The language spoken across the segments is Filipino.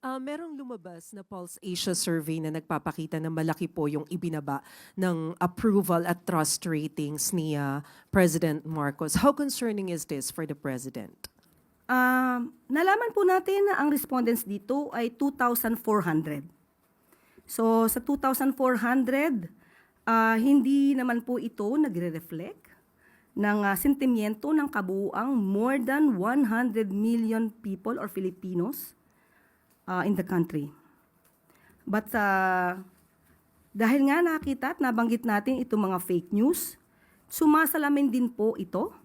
Merong lumabas na Pulse Asia survey na nagpapakita na malaki po yung ibinaba ng approval at trust ratings ni President Marcos. How concerning is this for the President? Nalaman po natin na ang respondents dito ay 2,400. So sa 2,400, hindi naman po ito nagre-reflect ng sentimiento ng kabuuang more than 100 million people or Filipinos in the country. But dahil nga nakita at nabanggit natin itong mga fake news, sumasalamin din po ito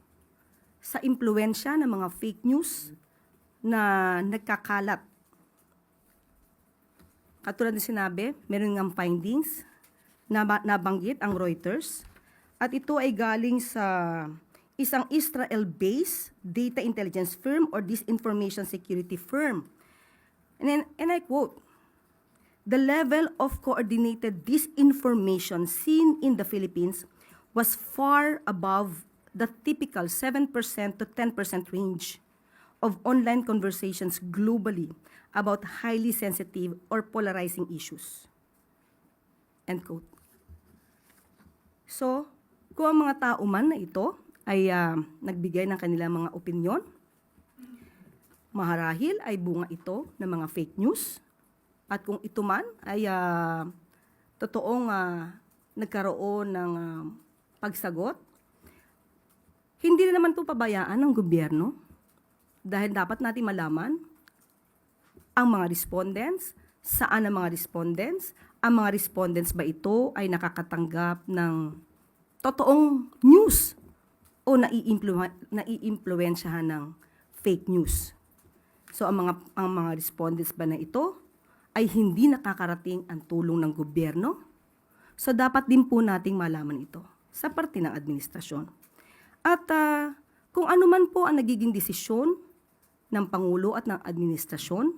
sa impluensya ng mga fake news na nagkakalat. Katulad ng sinabi, meron ng findings na nabanggit ang Reuters at ito ay galing sa isang Israel-based data intelligence firm or disinformation security firm. And I quote, "The level of coordinated disinformation seen in the Philippines was far above the typical 7% to 10% range of online conversations globally about highly sensitive or polarizing issues." End quote. So, kung ang mga tao man na ito ay nagbigay ng kanilang mga opinyon, maharahil ay bunga ito ng mga fake news. At kung ito man ay totoong nagkaroon ng pagsagot, hindi na naman ito pabayaan ng gobyerno dahil dapat natin malaman ang mga respondents, saan ang mga respondents, ang mga respondents ba ito ay nakakatanggap ng totoong news o naiimpluwensyahan ng fake news. So ang mga respondents ba na ito ay hindi nakakarating ang tulong ng gobyerno? So dapat din po nating malaman ito sa parte ng administrasyon. At kung ano man po ang nagiging desisyon ng Pangulo at ng administrasyon,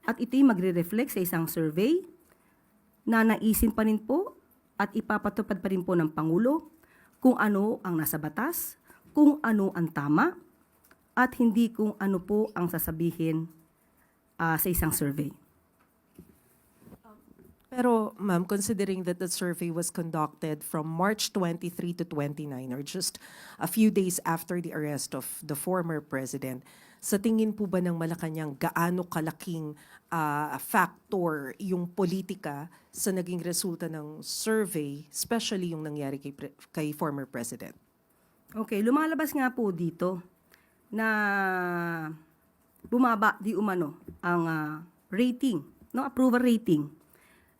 at ito'y magre-reflect sa isang survey na naisin pa rin po at ipapatupad pa rin po ng Pangulo kung ano ang nasa batas, kung ano ang tama, at hindi kung ano po ang sasabihin sa isang survey. Pero ma'am, considering that the survey was conducted from March 23 to 29 or just a few days after the arrest of the former president, sa tingin po ba ng Malacanang gaano kalaking factor yung politika sa naging resulta ng survey, especially yung nangyari kay former president? Okay, lumalabas nga po dito na bumaba di umano ang rating, no, approval rating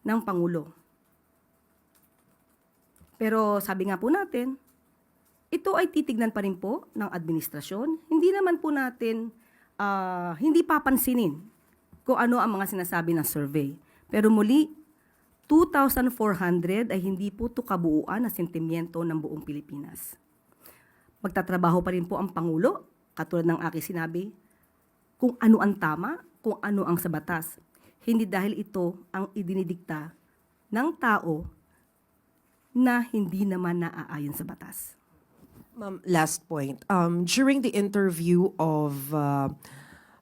ng Pangulo. Pero sabi nga po natin, ito ay titignan pa rin po ng administrasyon. Hindi naman po natin, hindi papansinin kung ano ang mga sinasabi ng survey. Pero muli, 2,400 ay hindi po ito kabuuan na sentimiento ng buong Pilipinas. Magtatrabaho pa rin po ang Pangulo, katulad ng aking sinabi, kung ano ang tama, kung ano ang sa batas. Hindi dahil ito ang idinidikta ng tao na hindi naman naaayon sa batas. Ma'am, last point. During the interview of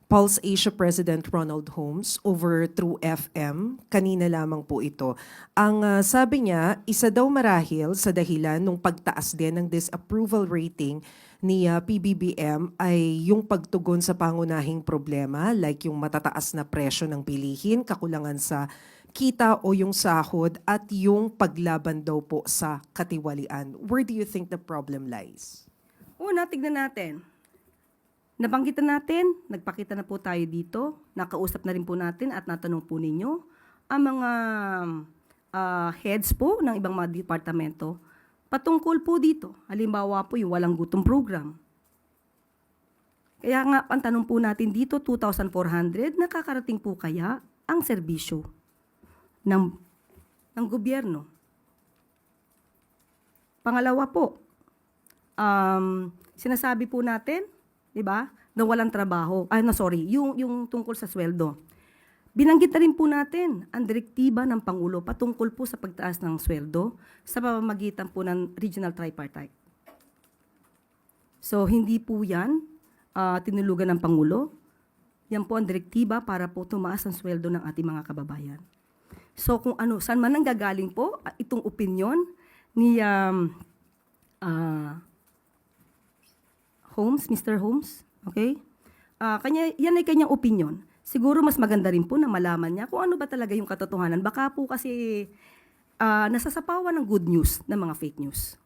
Pulse Asia President Ronald Holmes over through FM, kanina lamang po ito. Ang sabi niya, isa daw marahil sa dahilan ng pagtaas din ng disapproval rating ni PBBM ay yung pagtugon sa pangunahing problema like yung matataas na presyo ng bilihin, kakulangan sa kita o yung sahod at yung paglaban daw po sa katiwalian. Where do you think the problem lies? Una, tignan natin. Nabanggitan natin, nagpakita na po tayo dito, nakausap na rin po natin at natanong po ninyo ang mga heads po ng ibang mga departamento patungkol po dito. Halimbawa po yung walang gutom program. Kaya nga, ang tanong po natin dito, 2,400, nakakarating po kaya ang serbisyo ng gobyerno? Pangalawa po, sinasabi po natin, di ba, na walang trabaho. Yung tungkol sa sweldo. Binanggit na rin po natin ang direktiba ng Pangulo patungkol po sa pagtaas ng sweldo sa pamamagitan po ng Regional Tripartite. So, hindi po yan tinulugan ng Pangulo. Yan po ang direktiba para po tumaas ang sweldo ng ating mga kababayan. So kung ano, saan man nanggagaling po itong opinion ni Holmes, Mr. Holmes, okay? Yan ay kanyang opinion. Siguro mas maganda rin po na malaman niya kung ano ba talaga yung katotohanan. Baka po kasi nasasapawan ng good news ng mga fake news.